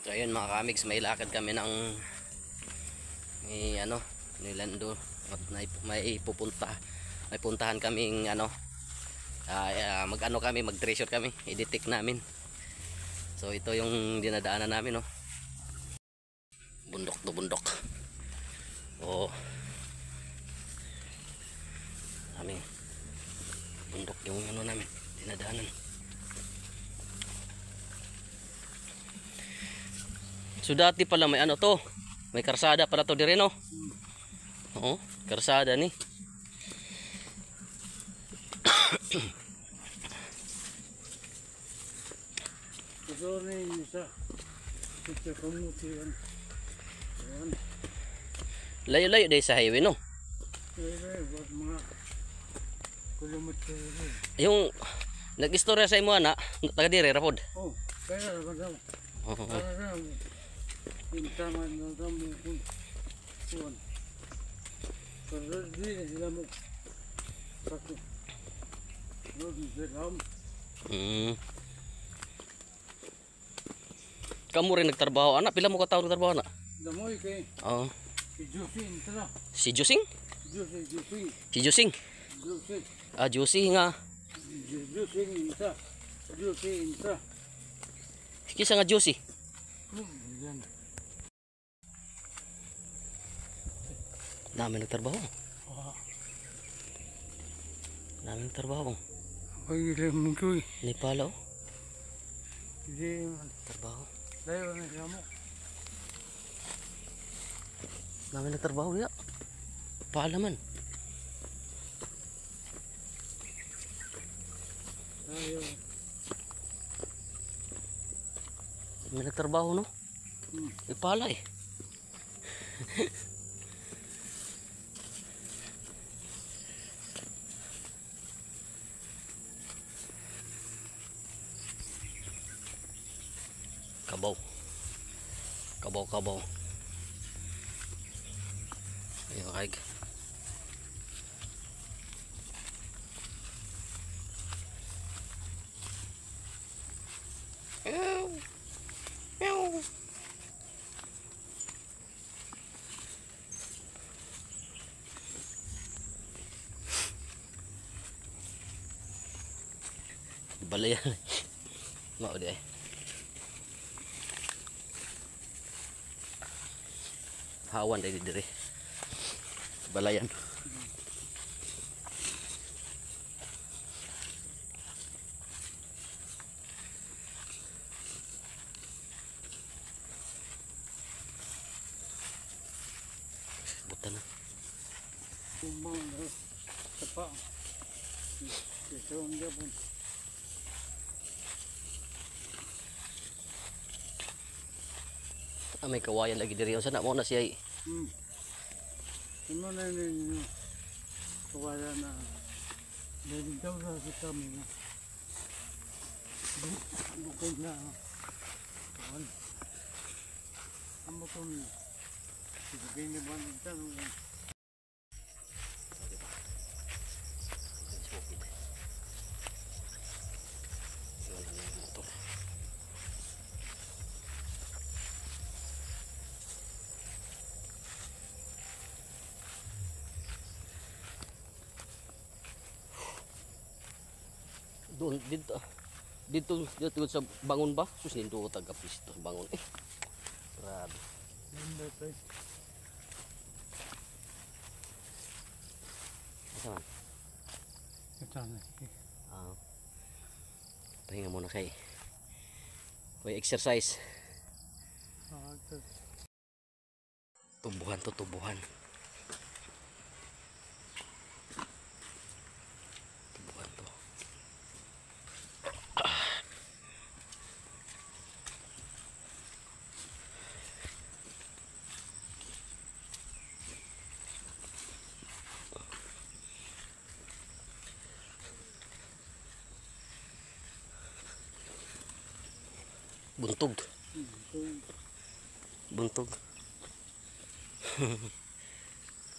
So ayun mga kamigs, may lakad kami ng nilando at may puntahan kaming mag treasure kami, i-detect namin. So ito yung dinadaanan namin, no. Bundok to bundok. Oh. Aming bundok yung namin dinadaanan. So dati pala may to. May karsada pala to dire, no. Oo, karsada ni. Layo-layo dahil sa highway, no. Yung nag-istorya sa imo na taga dire rapod. Oh, kaya ra. Tama na tamo kun. Pero di sila mo. Pato. Kamu rin nagtrabaho anak, pila mo ka taon nagtrabaho na? Damoy kay. Oo. Si Jusing tara. Si Jusing? Jusing. Si Jusing. Jusing. Ah, Jusing nga. Jusing inta. Jusing inta. Kisa nga Jusing. Yan. Namin nagtrabaho. Namin nagtrabaho. Ay, lemon ko eh. Ni pala, oh. Hindi. Trabaho. Dayo na siya mo. Namin nagtrabaho ya. Pala man. Dayo. Namin nagtrabaho, no? Ipala eh. Kabaw. Ayun kaig. Balayan. Mao di ay. Hawan dari dire. Balayan. Buta na. Kumbang na. Tapa. Ito ang gapon. May kawayan lagi diri. Unsa na mo na siya? Ano na yun? Kawayan na. Dahil daw na sa kami na. Bukod na. Kawan. Amo kong sigagay na ba ng tanong. Doon dito sa bangon ba? Sus nito taga pisto bangon eh. Grabe. Saan? Ito na. Pahinga muna kay. May exercise. Tubuhan to tubuhan. Buntog.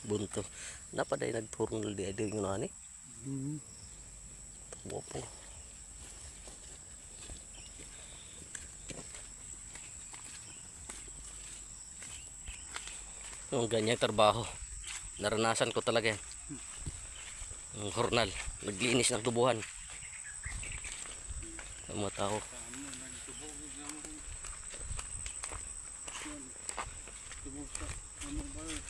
Buntog. Napaday nagturong di yung nani. Wapo. Yung ganyang trabaho. Naranasan ko talaga yan. Yung hornal. Naglinis ng tubuhan. Ang mga tao. Tamo, nagtubugod na mo. Yan. Tubog sa ano ba yun?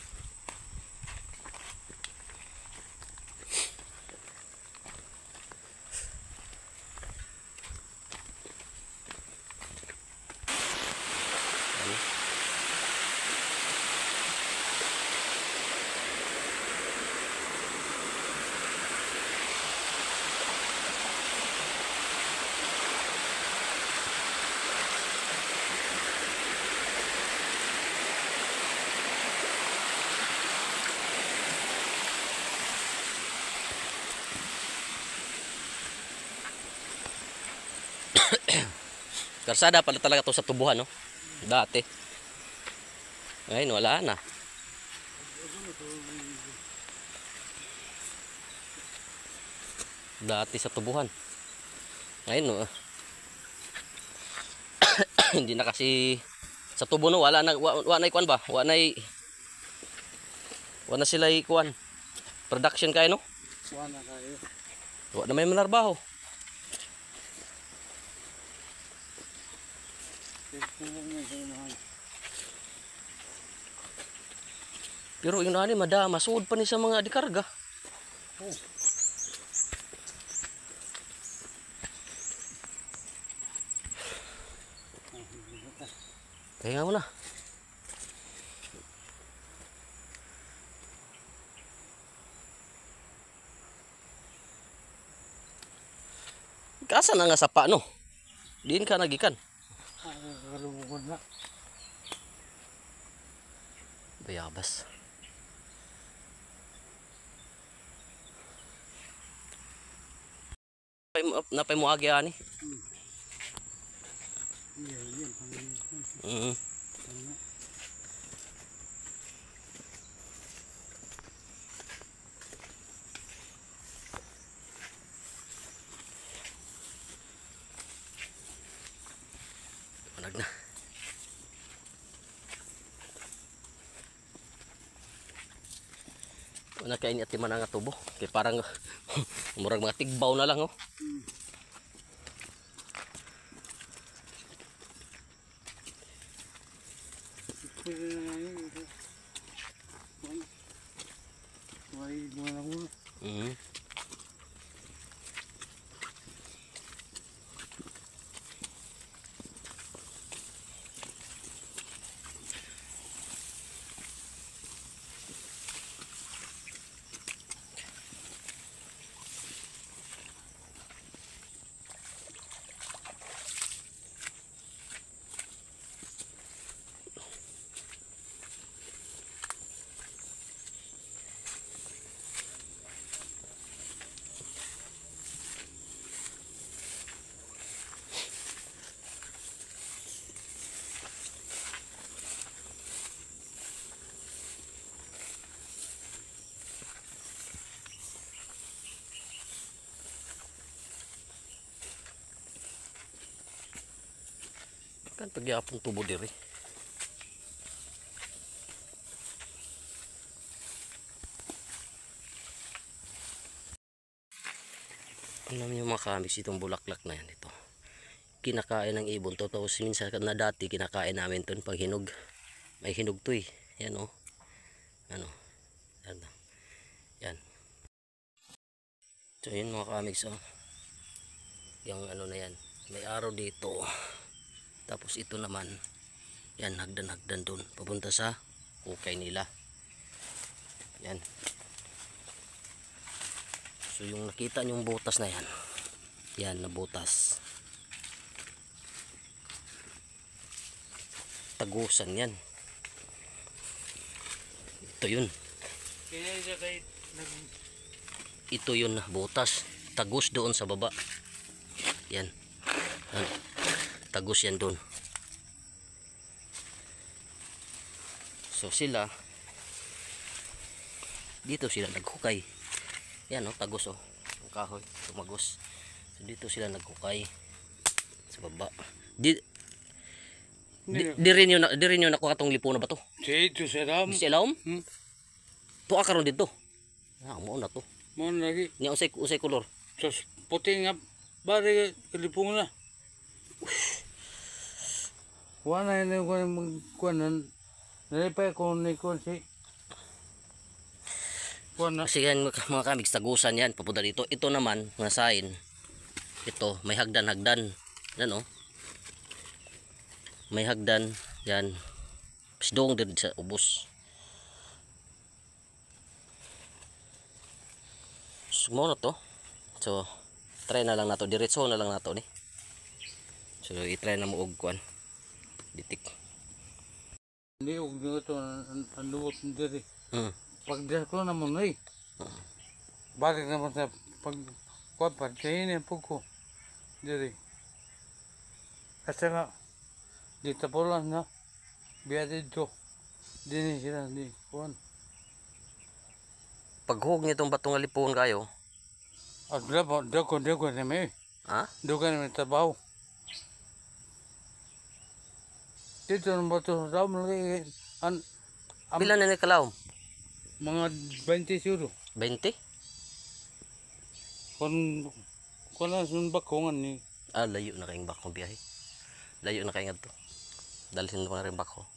Karsada pala talaga to sa tubuhan, no? Dati. Ngayon, wala na. Dati sa tubuhan. Ngayon, no? Hindi na kasi sa tubo, no? Wala na ikuan ba? Wala na sila ikuan. Production kayo, no? Wala kayo. Wala na may manarbaho. Pero yun ani madama, suod pa ni sa mga dikarga. Oh. Kaya mo na. Kasa na nga sa no? Diin ka nagikan. Kalubukod na. Bayabas. Napay mo agi ani. Yan. Panag na. Wala kain at timan nga tubo. Kaya parang murag mga tigbaw na lang, oh. Mhm. Kan pagyapong tubo diri. Alam niyo mga kamiks, itong bulaklak na yan ito. Kinakain ng ibon to. Tapos minsan na dati kinakain namin to pag hinog. May hinog to eh. Yan, oh. Ano. Yan. Yan. So yun mga kamiks, oh. Yung ano na yan. May araw dito. Tapos ito naman. Yan, hagdan-hagdan dun. Papunta sa hukay nila. Yan. So yung nakita nyong butas na yan. Yan na butas. Tagusan yan. Ito yun. Ito yun na butas. Tagus doon sa baba. Yan. Yan. Tagus yan doon. So sila dito sila naghukay. Yan, oh, tagus, oh. Ang kahoy, tumagos. So dito sila naghukay sa baba. Di rin yun ako katong lipo na ba to? Si ito sa dam. Si Elawom? Hmm. Tuwa karon dito. Ah, mo na to. Mo lagi. Nya usay kolor. Sos puti nga bari kalipong na. Wala na ko magkuanan. Nalipay ko ni kon si kuan na. Kasi yan mga kamix tagusan yan papunta dito. Ito naman mga sign. Ito may hagdan. Yan oh. May hagdan yan. Pisdong din sa ubos. Sumo na to. So try na lang nato, diretso na lang nato ni. So i-try na mo og kuan. Ditik. Hindi og dito ang luwot diri. Pag ko naman ay. Balik naman sa pag kuan pa kainin pug ko. Diri. Kasi nga dito po lang na biya dito. Dini sila di kuan. Paghug nitong batong alipon kayo. At dako na may. Ha? Dugan may trabaho. Dito ng bato sa lagi Pila na ni kalawom? mga 20 siguro. 20? Kung lang sun bakongan ni. Ah, layo na kayong bakong biyahe. Layo na kayong to. Dalhin mo na rin bako.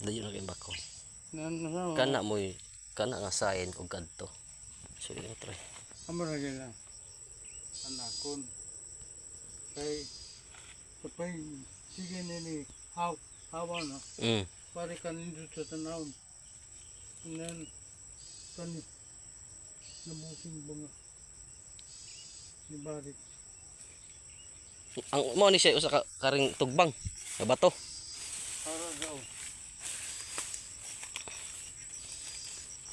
Layo na kayong bako. Kana mo kana nga sain og kadto. So yun try. Amo ra gina. Anakon. Kay kapay sige nini hawa na. Pare kanin dito sa tanawon. Nan kani nabuking bunga. Ni barit. Ang mo ni siya usa ka karing tugbang. Nga bato. Para daw.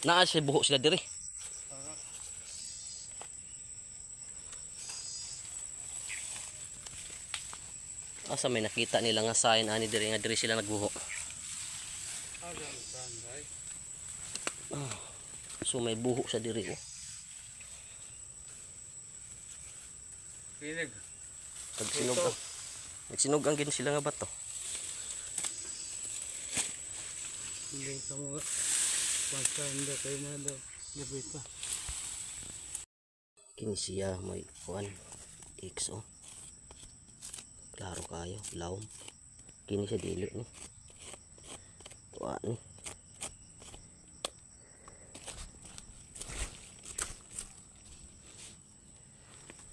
Naa siya buho sila diri. Asa may nakita nila nga sign ani diri nga diri sila nagbuho. So may buho sa diri oh. Kinig. Pagsinog ang nagsinog ang gin sila nga bato. Hindi ka mo basta hindi kayo na daw. Gabit pa. Kini siya may kuan X oh. Klaro kayo, lawom. Kini siya dili ni. Tuwa ni.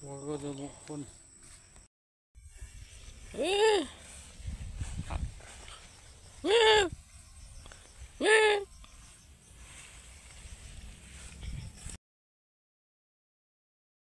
Wag ko daw mo kun.